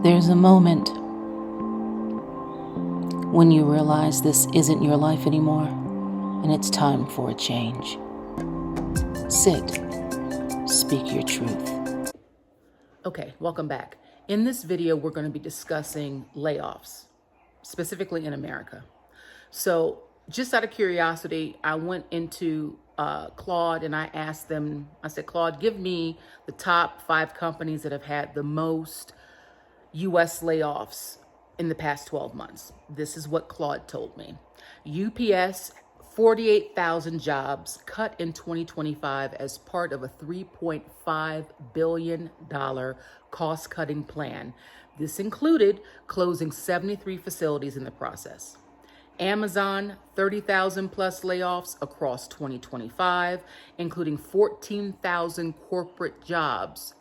There's a moment when you realize this isn't your life anymore and it's time for a change. Sit, speak your truth. Okay, welcome back. In this video, we're going to be discussing layoffs, specifically in America. So just out of curiosity, I went into Claude and I asked them, I said, Claude, give me the top 5 companies that have had the most U.S. layoffs in the past 12 months. This is what Claude told me. UPS, 48,000 jobs cut in 2025 as part of a $3.5 billion cost-cutting plan. This included closing 73 facilities in the process. Amazon, 30,000 plus layoffs across 2025, including 14,000 corporate jobs.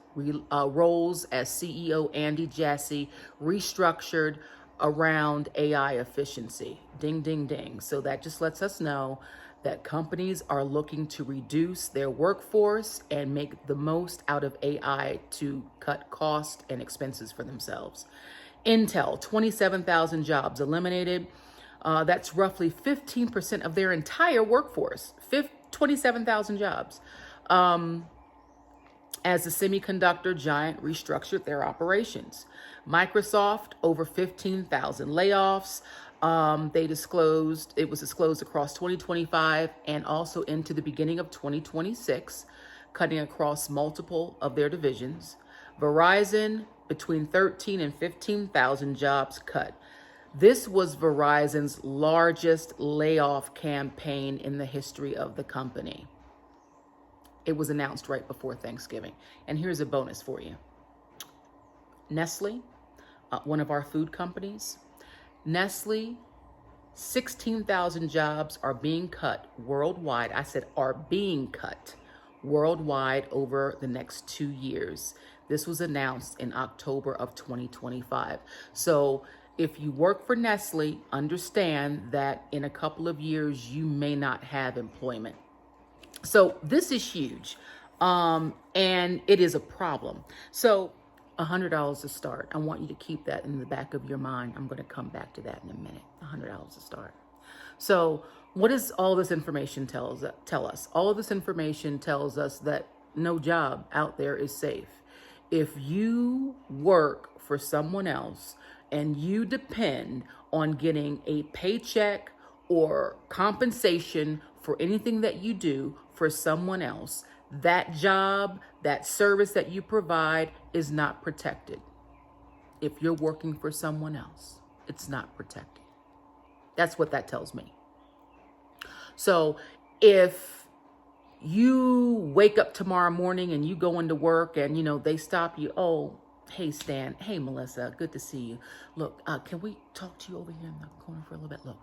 Roles as CEO Andy Jassy restructured around AI efficiency. Ding, ding, ding. So that just lets us know that companies are looking to reduce their workforce and make the most out of AI to cut cost and expenses for themselves. Intel, 27,000 jobs eliminated. That's roughly 15% of their entire workforce, 27,000 jobs. As the semiconductor giant restructured their operations. Microsoft, over 15,000 layoffs. It was disclosed across 2025 and also into the beginning of 2026, cutting across multiple of their divisions. Verizon, between 13 and 15,000 jobs cut. This was Verizon's largest layoff campaign in the history of the company. It was announced right before Thanksgiving. And here's a bonus for you. Nestle, one of our food companies. Nestle, 16,000 jobs are being cut worldwide. I said are being cut worldwide over the next 2 years. This was announced in October of 2025. So if you work for Nestle, understand that in a couple of years, you may not have employment. So this is huge, and it is a problem. So $100 to start. I want you to keep that in the back of your mind. I'm going to come back to that in a minute. $100 to start. So what does all this information tell us? All of this information tells us that no job out there is safe. If you work for someone else and you depend on getting a paycheck or compensation for anything that you do for someone else, that job, that service that you provide is not protected. If you're working for someone else, it's not protected. That's what that tells me. So if you wake up tomorrow morning and you go into work and, they stop you, oh, hey, Stan, hey, Melissa, good to see you. Look, can we talk to you over here in the corner for a little bit? Look,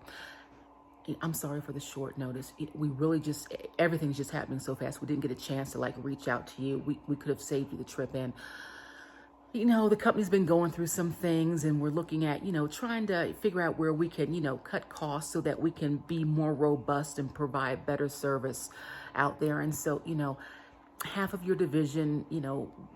I'm sorry for the short notice. Everything's just happening so fast. We didn't get a chance to reach out to you. We could have saved you the trip. And, the company's been going through some things and we're looking at, trying to figure out where we can, cut costs so that we can be more robust and provide better service out there. And so, half of your division,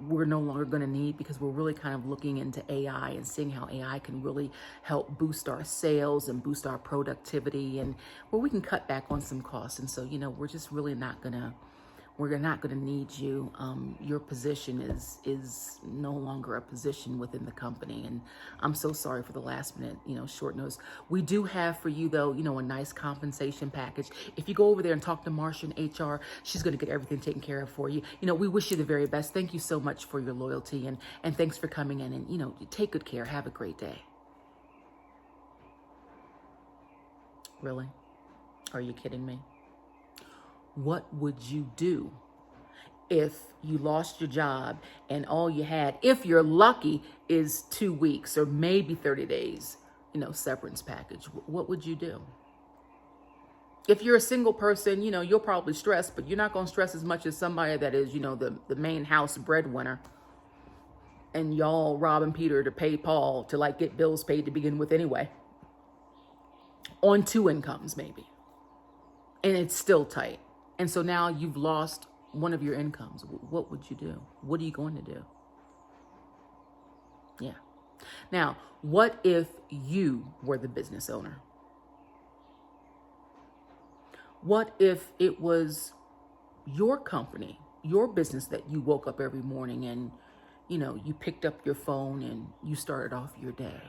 we're no longer going to need because we're really kind of looking into AI and seeing how AI can really help boost our sales and boost our productivity and where we can cut back on some costs. And so, we're just really not going to need you. Your position is no longer a position within the company. And I'm so sorry for the last minute, short notice. We do have for you though, a nice compensation package. If you go over there and talk to Marsha in HR, she's going to get everything taken care of for you. We wish you the very best. Thank you so much for your loyalty and thanks for coming in and, take good care. Have a great day. Really? Are you kidding me? What would you do if you lost your job and all you had, if you're lucky, is 2 weeks or maybe 30 days, severance package? What would you do? If you're a single person, you'll probably stress, but you're not going to stress as much as somebody that is, the main house breadwinner and y'all robbing Peter to pay Paul to get bills paid to begin with anyway. On 2 incomes maybe. And it's still tight. And so now you've lost one of your incomes. What would you do? What are you going to do? Yeah. Now, what if you were the business owner? What if it was your company, your business that you woke up every morning and, you picked up your phone and you started off your day?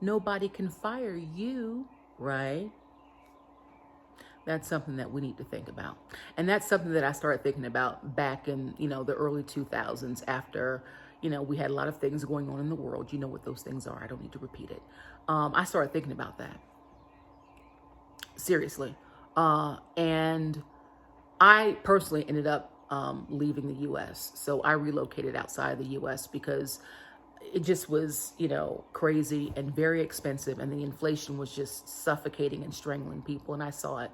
Nobody can fire you, right? That's something that we need to think about. And that's something that I started thinking about back in, the early 2000s after, we had a lot of things going on in the world. You know what those things are. I don't need to repeat it. I started thinking about that. Seriously. And I personally ended up leaving the U.S. So I relocated outside the U.S. because it just was, crazy and very expensive. And the inflation was just suffocating and strangling people. And I saw it.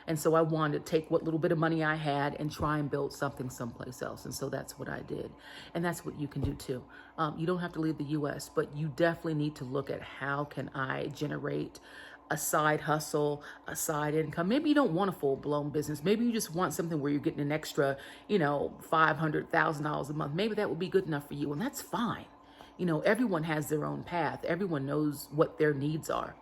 And so I wanted to take what little bit of money I had and try and build something someplace else. And so that's what I did. And that's what you can do too. You don't have to leave the U.S., but you definitely need to look at how can I generate a side hustle, a side income. Maybe you don't want a full-blown business. Maybe you just want something where you're getting an extra, $500,000 a month. Maybe that would be good enough for you, and that's fine. Everyone has their own path. Everyone knows what their needs are.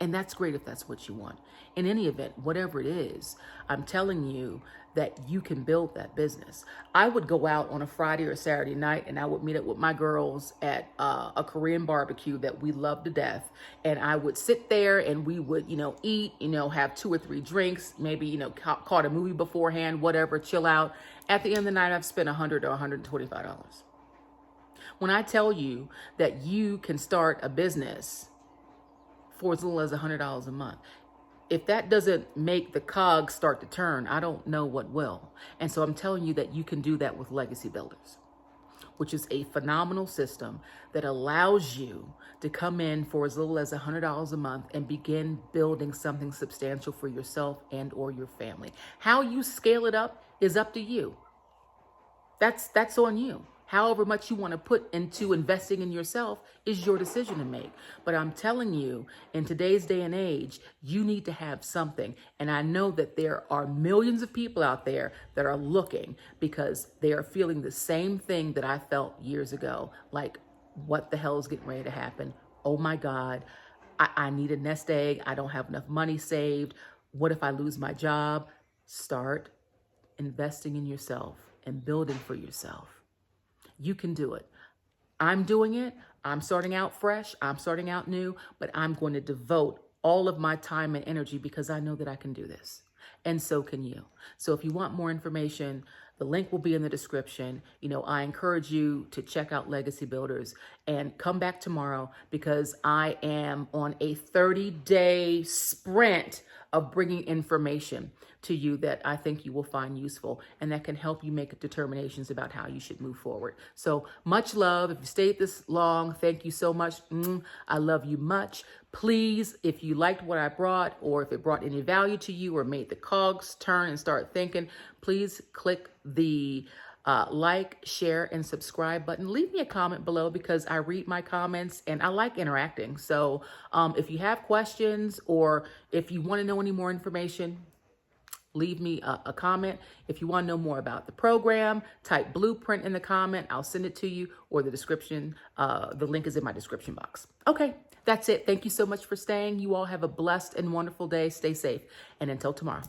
And that's great if that's what you want. In any event, whatever it is, I'm telling you that you can build that business. I would go out on a Friday or Saturday night and I would meet up with my girls at a Korean barbecue that we love to death. And I would sit there and we would, eat, have 2 or 3 drinks, maybe, caught a movie beforehand, whatever, chill out. At the end of the night, I've spent $100 or $125. When I tell you that you can start a business for as little as $100 a month, if that doesn't make the cogs start to turn, I don't know what will. And so I'm telling you that you can do that with Legacy Builders, which is a phenomenal system that allows you to come in for as little as $100 a month and begin building something substantial for yourself and or your family. How you scale it up is up to you. That's on you. However much you want to put into investing in yourself is your decision to make. But I'm telling you, in today's day and age, you need to have something. And I know that there are millions of people out there that are looking because they are feeling the same thing that I felt years ago. Like, what the hell is getting ready to happen? Oh my God, I need a nest egg. I don't have enough money saved. What if I lose my job? Start investing in yourself and building for yourself. You can do it. I'm doing it. I'm starting out fresh. I'm starting out new, but I'm going to devote all of my time and energy because I know that I can do this. And so can you. So if you want more information, the link will be in the description. I encourage you to check out Legacy Builders and come back tomorrow because I am on a 30-day sprint of bringing information to you that I think you will find useful and that can help you make determinations about how you should move forward. So much love. If you stayed this long, thank you so much. I love you much. Please, if you liked what I brought or if it brought any value to you or made the cogs turn and start thinking, please click the like, share, and subscribe button. Leave me a comment below because I read my comments and I like interacting. So if you have questions or if you want to know any more information, leave me a comment. If you want to know more about the program, type blueprint in the comment. I'll send it to you or the description. The link is in my description box. Okay, that's it. Thank you so much for staying. You all have a blessed and wonderful day. Stay safe. And until tomorrow.